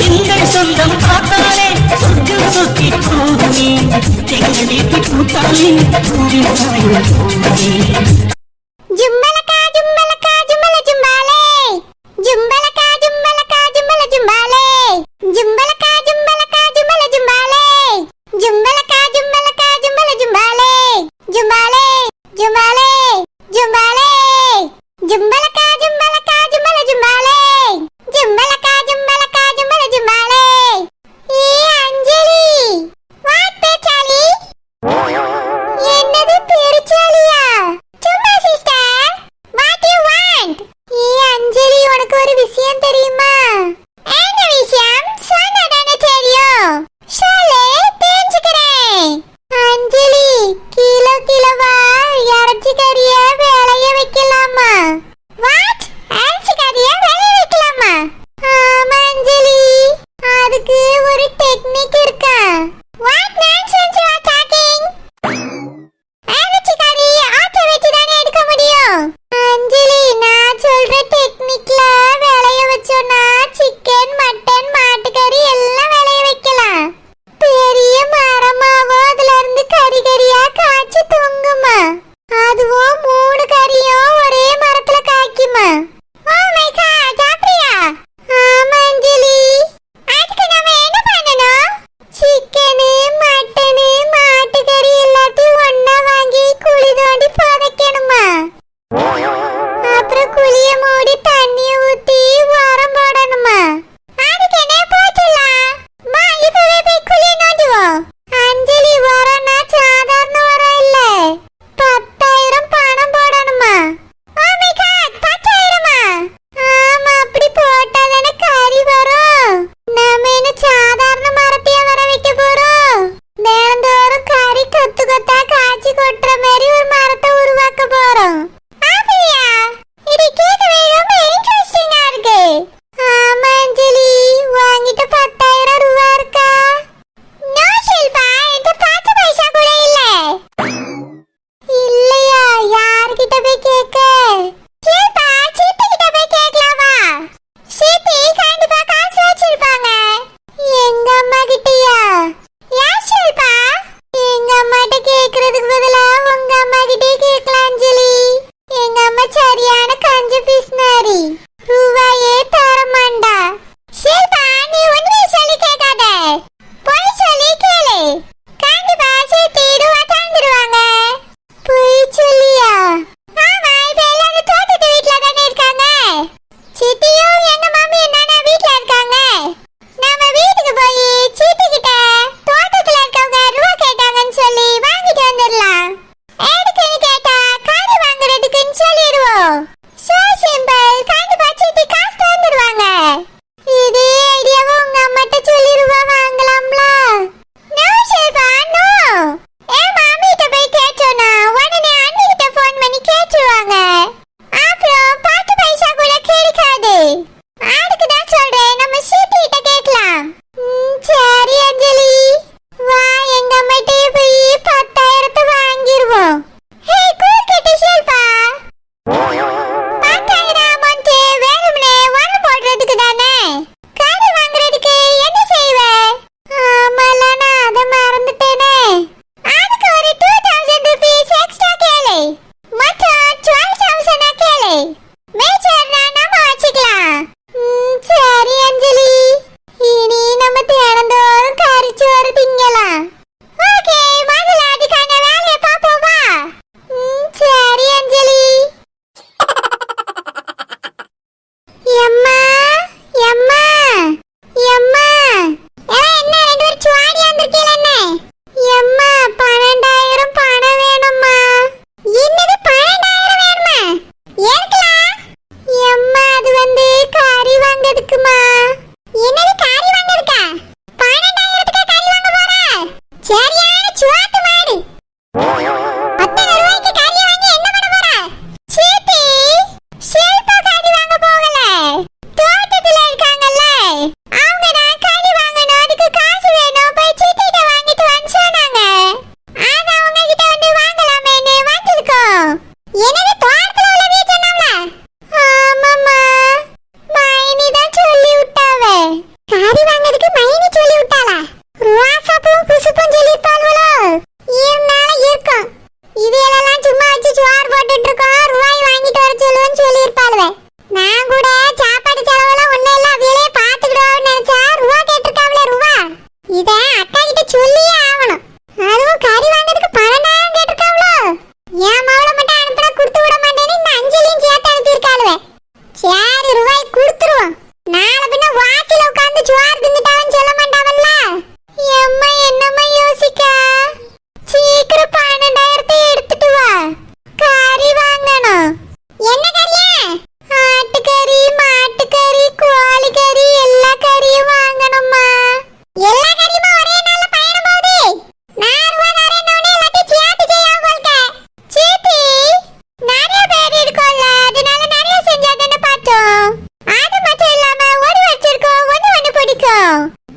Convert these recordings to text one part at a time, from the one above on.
எங்கள் சொந்தம் பார்த்தாலே சொர்க்கம் சுத்தி போகுமே எங்கள் வீட்டு கூட்டாளி ஜும்பலக்கா ஜும்பலக்கா ஜும்பல ஜும்பாலே ஜும்பலக்கா ஜும்பலக்கா ஜும்பல ஜும்பாலே ஜும்பலக்கா ஜும்பலக்கா ஜும்பல ஜும்பாலே ஜும்பலக்கா ஜும்பலக்கா ஜும்பல ஜும்பாலே ஜும்பாலே ஜும்பாலே ஜும்பாலே ஜும்பலக்கா ஜும்பலக்கா ஜும்பல ஜும்பாலே ஜும்பலக்கா ஜும்பலக்கா ஜும்பல ஜும்பாலே ஏ அஞ்சலி வாட் பேச்சாலி என்னது பெருச்சாலியா சும்மா சிஸ்டர்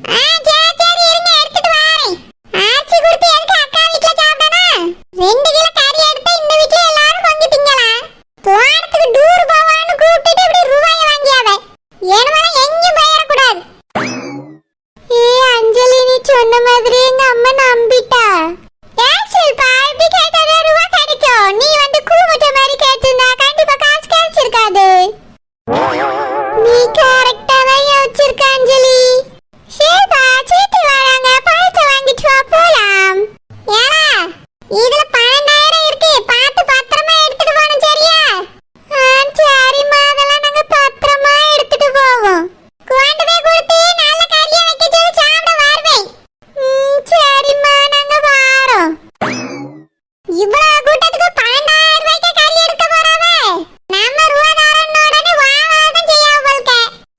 ஆ, சரி, சரி, இருங்க, எடுத்துட்டு வாரேன். ஆச்சி கொடுத்து எதுக்கு அக்கா வீட்ல சாப்பிடணும்? 2 கிலோ கறி எடுத்து இந்த வீட்ல எல்லாரும் பங்கு திங்கலாம். தோட்டத்துக்கு டூர் போவான்னு கூப்பிட்டுட்டு இப்படி ரூபாயை வாங்கியாவ. ஏனுமெல்லாம் எங்கேயும் போயிடக்கூடாது. அஞ்சலி, நீ சொன்ன மாதிரி எங்க அம்மா நம்பிட்டா. சில்பா, இப்படி கேட்டா ரூபா கிடைக்கும். நீ வந்து கூமுட்ட மாதிரி கேட்டிருந்தா கண்டிப்பா காசு கிடைச்சிருக்காது. நீ கரெக்டா தான் யோசிச்சிருக்க அஞ்சலி. ஷில்பா, சீட்டு வராங்க, பழத்தை வாங்கிட்டு வா, போலாம். ஏன்னா இதுல 12,000 இருக்கு, பார்த்து பத்திரமா எடுத்துட்டு போகணும், சரியா? சரிம்மா, அதெல்லாம் நாங்க பத்திரமா எடுத்துட்டு போவோம். கொண்டு போய் கொடுத்து நல்ல கறியா வைக்க சொல்லி சாப்பிட வருவேன். சரிம்மா, நாங்க வாரோம். இவ்வளவு கூட்டத்துக்கு 12,000 ரூபாய்க்கு கறி எடுக்க போறாவே. நம்ம ரூபாதாரன் உடனே வாவாதான் செய்ய போல்க.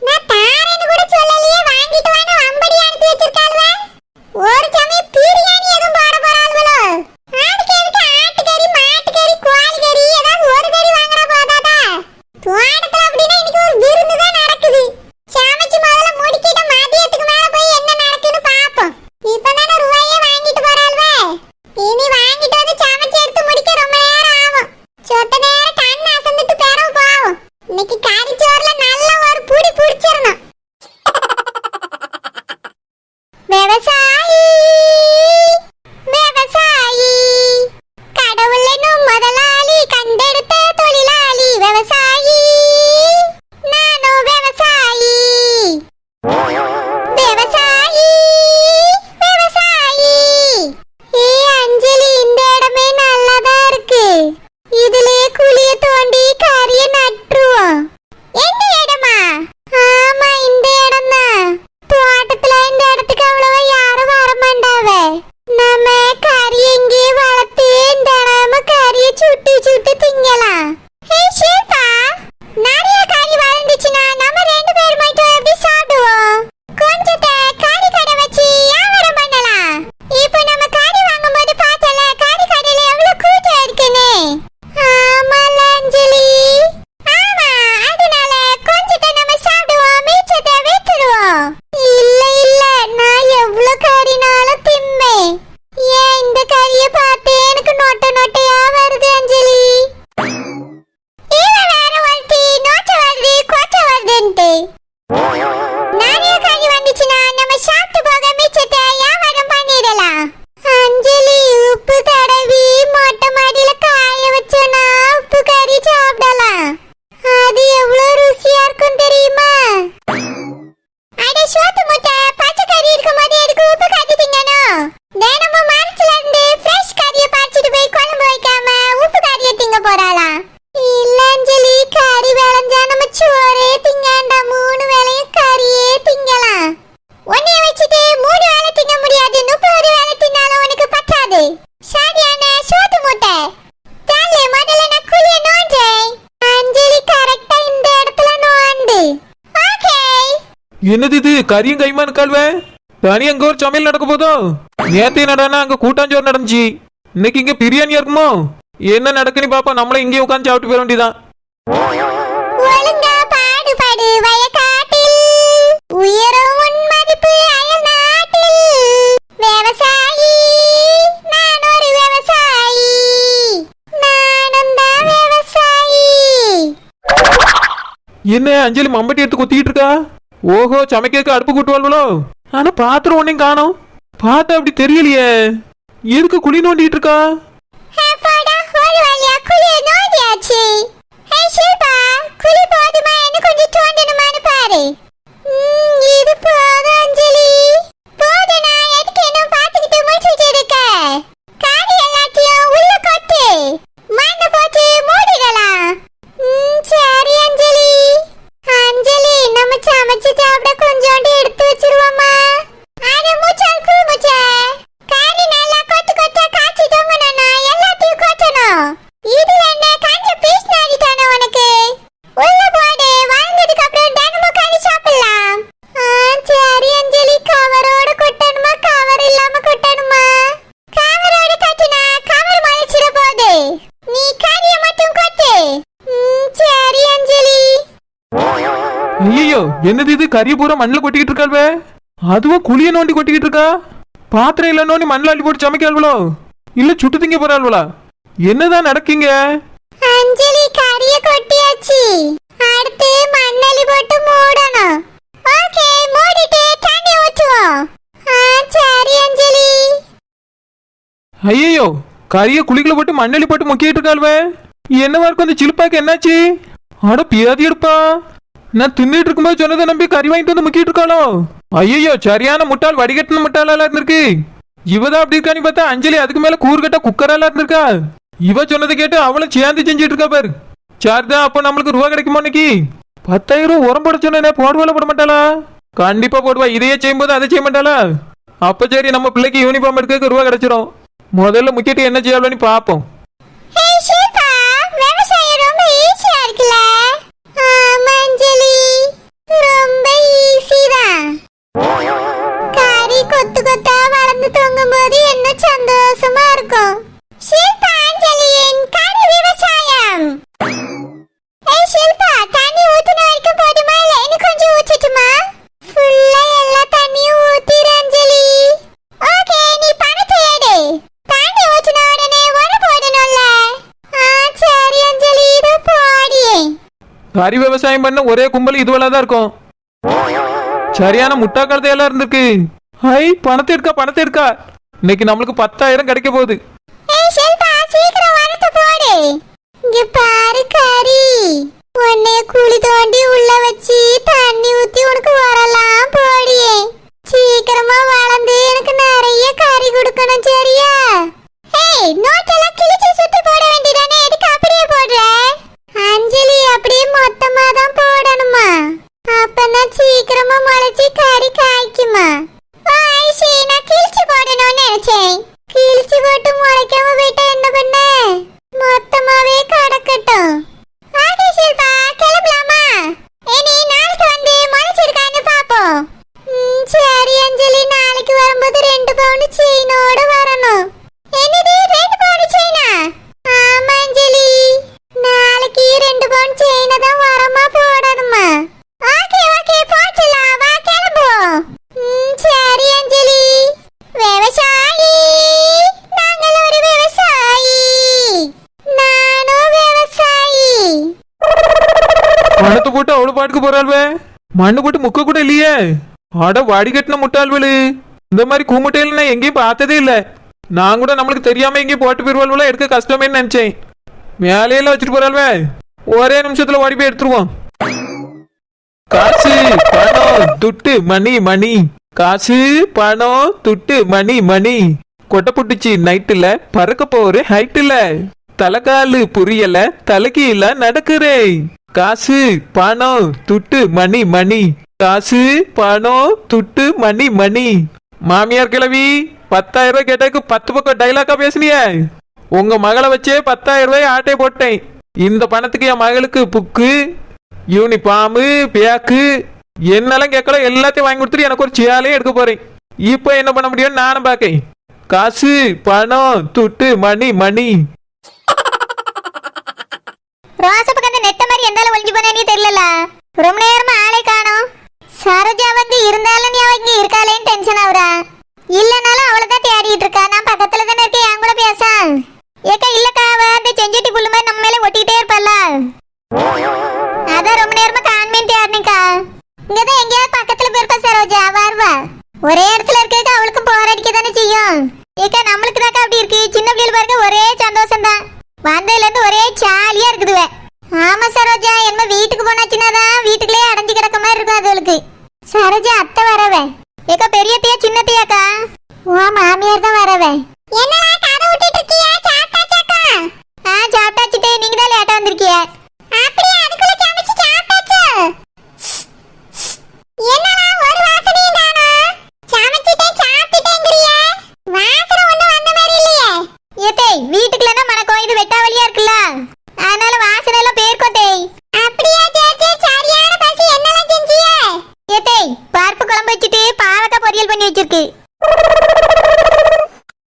நான் தாரேன்னு கூட சொல்லலையே, வாங்கிட்டு வான்னு வம்படி அனுப்பி வச்சிருக்காளுவே. ஒரு சமயம் பிரியாணி எதுவும் போட போறாளுவளோ? அதுக்கு எதுக்கு ஆட்டுக்கறி, மாட்டுக்கறி, கோழிக்கறி ஏதாவது ஒரு கறி வாங்குற போதாதா? தோட்டத்துல அப்படின்னா இன்னைக்கு ஒரு விருந்து தான் நடக்குது. சமைச்சு முதல்ல முடிக்கிட்ட மதியத்துக்கு மேல போய் என்ன நடக்குன்னு பாப்போம். இப்பதானே ரூபாயே வாங்கிட்டு போறாளுவே. இனி வாங்கிட்டு வந்து சமைச்சு எடுத்து முடிக்க ரொம்ப நேரம் ஆகும். சொத்த நேரம் கண் அசந்துட்டு பிறகு போவோம். இன்னைக்கு கறிச்சோறுல நல்ல ஒரு புடி புடிச்சிடணும். விவசாயி, விவசாயி, கடவுள் என்னும் முதலாளி, கண்டெடுத்த தொழிலாளி. விவசாயி, நானும் விவசாயி. விவசாயி, விவசாயி. அஞ்சலி, இந்த இடமே நல்லதா இருக்கு. இதுலயே குழிய தோண்டி கறிய நட்டுருவோம். எந்த இடமா? ஆமா, இந்த இடம் தான். தோட்டத்துல இந்த இடத்துக்கு அவ்வளவா யாரும் வர மாட்டாவ. நம்ம கறி எங்கே வளர்த்து தினமும் கறிய சுட்டு சுட்டு திங்கலாம். ஷில்பா, நிறைய கறி வளர்ந்துச்சுன்னா நம்ம 2 பேர் மட்டும் எப்படி சாப்பிடுவோம்? கொஞ்சத்தை கறி கடை வச்சு வியாபாரம் பண்ணலாம். இப்போ நம்ம கறி வாங்கும்போது பார்த்தல, கறி கடையில எவ்வளவு கூட்டம் இருக்குன்னு. ஆமால அஞ்சலி. ஆமா, அதனால கொஞ்சத்தை நம்ம சாப்பிடுவோம், மிச்சத்தை வித்துடுவோம். இல்ல இல்ல, நான் எவ்வளவு கறினாலும் திம்பேன். ஏன் இந்த கறிய பார்த்து எனக்கு நொட்டை நொட்டையா வருது அஞ்சலி. இவ வேற ஒருத்தி நோட்டை வருது, கொட்டை வருதுன்ட்டு. நிறைய கறி வந்துச்சுன்னா நம்ம சாப்பிட்டு போக மிச்சத்தை வியாபாரம் பண்ணிடலாம். அஞ்சலி, உப்பு தடவி மொட்டை மாடியில காய வச்சோன்னா உப்பு கறி சாப்பிடலாம். அது எவ்வளவு ருசியா இருக்கும் தெரியுமா? அட சோத்து முட்டை, பச்சை கறி இருக்கும்போது எதுக்கு உப்பு கறி திங்கணும்? தினமும் மரத்துல இருந்து ஃப்ரெஷ் கறியை பறிச்சுட்டு போய் குழம்பு வைக்காம உப்பு கறியை திங்க போறாளா? இல்ல அஞ்சலி, கறி விளைஞ்சா நம்ம சோறே திங்காண்டா, 3 வேளையும் கறியே திங்கலாம். உன்னைய வச்சுட்டு 3 வேளை திங்க முடியாது, 30 வேளை தின்னாலும் உனக்கு பத்தாது. சரியான சோத்து முட்டை. தள்ளு, முதல்ல நான் குழிய நோண்டேன். அஞ்சலி, கரெக்டா இந்த இடத்துல நோண்டு. ஓகே. என்னது இது, கறியும் கைமான் கால்வே? தனி அங்க ஒரு சமையல் நடக்க போதோ? நேத்து என்னடானா அங்க கூட்டாஞ்சோறு நடந்துச்சு, இன்னைக்கு இங்க பிரியாணியா இருக்குமோ? என்ன நடக்குன்னு பாப்பா, நம்மள இங்கே உட்காந்து சாப்பிட்டு போயிட வேண்டியதான். ஒழுங்கா பாடுபடு வயக்காட்டில், உயரும் உன் மதிப்பு அயல் நாட்டில். விவசாயி, நான் ஒரு விவசாயி, நானும் தான் விவசாயி. என்ன அஞ்சலி மம்பட்டி எடுத்து குத்திக்கிட்டு இருக்கா? ஓஹோ, சமைக்கிறதுக்கு அடுப்பு கூட்டுவாள்வளோ? ஆனா பாத்திரம் ஒன்னையும் காணோம். பார்த்தா அப்படி தெரியலையே, எதுக்கு குழி நோண்டிட்டு இருக்கா? அப்பாடா, ஒரு வழியா குழிய நோண்டியாச்சு. ஷில்பா, குழி போதுமா, என்ன கொஞ்சம் தோண்டணுமான்னு பாரு. இது போதும் அஞ்சலி. போதும், நான் எதுக்கு என்ன பார்த்துக்கிட்டு முடிச்சுட்டு இருக்க? காரி எல்லாத்தையும் உள்ள கொட்டு, மண்ணை போட்டு மூடிடலாம். சரி அஞ்சலி. அஞ்சலி, நம்ம சமைச்சு சாப்பிட கொஞ்சோண்டு எடுத்து வச்சிருவோமா? அது மூச்சால் கூ மூச்சா. கறி நல்லா கொத்து கொத்தா காய்ச்சி தொங்கணும், எல்லாத்தையும் கொட்டணும். இதுல என்ன கஞ்ச பீஸ் நாடிட்டானே உனக்கு? உள்ள போடு, வளர்ந்ததுக்கு அப்புறம் தினமும் கறி சாப்பிடலாம். சரி அஞ்சலி, கவரோட கொட்டணுமா கவர் இல்லாம கொட்டணுமா? கவரோட கட்டினா கவர் மலைச்சிட போகுது. நீ கறிய மட்டும் கொட்டு. சரி அஞ்சலி. ஐயோ, என்னது இது, கறிய பூரா மண்ணில் கொட்டிக்கிட்டு இருக்காள்வே? அதுவும் குழிய நோண்டி கொட்டிக்கிட்டு இருக்கா. பாத்திரம் இல்ல நோண்டி மண்ணில் அள்ளி போட்டு சமைக்காள்வளோ இல்ல சுட்டு திங்க போறாள்வளா? என்னதான் நடக்கீங்க? அஞ்சலி கறிய கொட்டியாச்சு. அடுத்து மண்ணலி போட்டு மூடணும். ஓகே, மூடிட்டு தண்ணி ஊத்துவோம். சரி அஞ்சலி. ஐயோ, கறிய குழிக்குள்ள போட்டு மண்ணெளி போட்டு முக்கிட்டு இருக்காள்வே. என்னவா இருக்கும் அந்த சிலுப்பாக்கு? என்னாச்சு? அட பியாதி எடுப்பா. நான் தின்னுட்டு இருக்கும்போது சொன்னதை நம்பி கறி வாங்கிட்டு வந்து முக்கிட்டு இருக்காளோ? ஐயோ, சரியான முட்டாள், வடிகட்டின முட்டாளா இருந்திருக்கு. இவதான் அப்படி இருக்கான்னு பார்த்தா அஞ்சலி அதுக்கு மேல கூறுகட்ட குக்கரால இருந்திருக்கா. இவ சொன்னதை கேட்டு அவளும் சேர்ந்து செஞ்சுட்டு இருக்கா பாரு. சரிதான், அப்போ நம்மளுக்கு ரூபா கிடைக்குமா இன்னைக்கு? 10,000 ரூபா உரம் போட சொன்ன போடுவாளா போட மாட்டாளா? கண்டிப்பா போடுவா. இதையே செய்யும்போது அதை செய்ய மாட்டாளா? அப்ப சரி, நம்ம பிள்ளைக்கு யூனிஃபார்ம் எடுக்க ரூபா கிடைச்சிரும். முதல்ல முக்கிட்டு என்ன செய்யலாம்னு பாப்போம். ஏய் ஷில்பா, விவசாயம் ரொம்ப ஈஸியா இருக்குல? ஆமா அஞ்சலி, ரொம்ப ஈஸி தான். கறி கொத்து கொத்தா வளர்ந்து தொங்கும்போது என்ன சந்தோஷமா இருக்கும். ஷில்பா, அஞ்சலியின் கறி விவசாயம். ஏய் ஷில்பா, தண்ணி ஊத்துன வரைக்கும் போதுமா இல்ல இன்னும் கொஞ்சம் ஊத்தட்டுமா? ஃபுல்லா எல்லா தண்ணியும் ஊத்திரு அஞ்சலி. ஓகே, நீ பணத்தை எடு. தண்ணி ஊத்துன உடனே உரம் போடணும்ல? சரி அஞ்சலி, இது போடி. கறி விவசாயம் பண்ண ஒரே கும்பல் இதுவெல்லாம் இருக்கும். சரியான முட்டா கழுதையெல்லாம் இருந்திருக்கு. ஹை, பணத்தை எடுக்கா பணத்தை எடுக்கா. இன்னைக்கு நம்மளுக்கு 10,000 கிடைக்க போகுது. ஏய் ஷில்பா, சீக்கிரம் வரத்து போடு. இங்க பாரு கறி. உன்னை குழி தோண்டி உள்ள வச்சு தண்ணி ஊத்தி உனக்கு வரலாம் போடி. சீக்கிரமா வளர்ந்து எனக்கு நிறைய கறி கொடுக்கணும், சரியா? ஏய், நோட்டெல்லாம் கிழிச்சு சுத்தி போட வேண்டியதானே, எதுக்கு அப்படியே போடுற? அஞ்சலி, அப்படியே மொத்தமா தான் போடணுமா? அப்பதான் சீக்கிரமா முளைச்சி கறி காய்க்குமா? ஐஷி, நான் கிழிச்சு போடணும்னு நினைச்சேன். கிழிச்சு போட்டு முளைக்காம போயிட்டா என்ன பண்ண? மொத்தமாவே கடக்கட்டும். ஆகே ஷில்பா, கிளம்பலாமா? இனி நாளைக்கு வந்து முளைச்சிருக்கான்னு பாப்போம். சரி அஞ்சலி, நாளைக்கு வரும்போது 2 பவுன் செயினோட வரணும். என்னது 2 பவுன் செயினா? ஆமா அஞ்சலி, நாளைக்கு 2 பவுன் செயினை தான் வரமா போடணுமா? ஓகே ஓகே, போட்டுலாம், வா கிளம்புவோம். சரி அஞ்சலி. விவசாயி, நாங்கள் ஒரு விவசாயி. நானும் விவசாயி. பணத்தை போட்டு அவ்வளவு பாட்டுக்கு போறாள்வே. மண்ணு போட்டு முக்க கூட இல்லையே. அட வடிகட்டின முட்டாள்வலு. இந்த மாதிரி கூமுட்டையில நான் எங்கேயும் பார்த்ததே இல்ல. நான் கூட நம்மளுக்கு தெரியாம எங்கேயும் போட்டு போயிருவாள்வல, எடுக்க கஷ்டமே நினைச்சேன். மேலையெல்லாம் வச்சுட்டு போறாள்வே. ஒரே நிமிஷத்துல ஓடி போய் எடுத்துருவோம். காசு பணம் துட்டு மணி மணி. காசு பணம் துட்டு மணி மணி. கொட்டை புட்டுச்சு நைட்டுல, பறக்க போற ஹைட்டுல. தலைக்காலு புரியல, தலைக்கு இல்ல நடக்குறே. காசு பணம் துட்டு மணி மணி. காசு பணம் துட்டு மணி மணி. மாமியார் கிழவி, 10,000 ரூபாய் கேட்டதுக்கு 10 பக்கம் டைலாக்கா பேசுனிய. உங்க மகளை வச்சே 10,000 ரூபாய் ஆட்டை போட்டேன். இந்த பணத்துக்கு என் மகளுக்கு புக்கு, யூனிஃபார்மு, பேக்கு என்னெல்லாம் கேட்கல எல்லாத்தையும் வாங்கி கொடுத்துட்டு எனக்கு ஒரு சேலையும் எடுக்க போறேன். இப்போ என்ன பண்ண முடியும்னு நானும் பார்க்கேன். காசு பணம் துட்டு மணி மணி. ரோசப்புக்கு அந்த நெட்ட மாதிரி எந்தாலும் ஒளிஞ்சு போனே தெரியல. ரொம்ப நேரமா ஆளை காணோம். சரோஜா வந்து இருந்தாலும் நீ அவ இங்க இருக்காளேன்னு டென்ஷன் ஆகுறா. இல்லனாலும் அவளதான் தேடிட்டு இருக்கா. நான் பக்கத்துல தானே இருக்கேன், என் கூட பேச. ஏக்கா இல்லக்கா, அவ அந்த செஞ்சட்டி புல்லு மாதிரி நம்ம மேல ஒட்டிக்கிட்டே இருப்பாள. அதான் ரொம்ப நேரமா கான்மெண்ட் தேடினேக்கா. இங்கதான் எங்கேயாவது பக்கத்துல போயிருப்பா சரோஜா, வருவா. ஒரே இடத்துல இருக்க அவளுக்கு போர் அடிக்க தானே செய்யும். ஏக்கா நம்மளுக்கு தாக்கா அப்படி இருக்கு. சின்ன பிள்ளைகள் பாருங்க, ஒரே சந்தோஷம் தான். வந்ததுல இருந்து ஒரே ஜாலியா இருக்குதுவே. ஆமா சரோஜா, என்ன வீட்டுக்கு போனாச்சுன்னாதான் வீட்டுக்குள்ளே அடைஞ்சு கிடக்க மாதிரி இருக்கும் அதுகளுக்கு. சரோஜா அத்தை வரவே. ஏக்கா பெரியத்தையா சின்னத்தையாக்கா? ஓ மாமியார் தான் வரவே. என்னடா கதை விட்டுட்டு இருக்கியா? சாப்பிட்டாச்சாக்கா? சாப்பிட்டாச்சுட்டே, நீங்க தான் லேட்டா வந்திருக்கிய. அப்படியே அதுக்குள்ள சமைச்சு சாப்பிட்டாச்சு. என்னடா ஒரு வாசனையும் தானா? சமைச்சிட்டே சாப்பிட்டுட்டேங்கறியே. வாசனை ஒண்ணு வந்த மாதிரி இல்லையே. ஏத்தே வீட்டுக்குள்ளனா மணக்கும், இது வெட்டா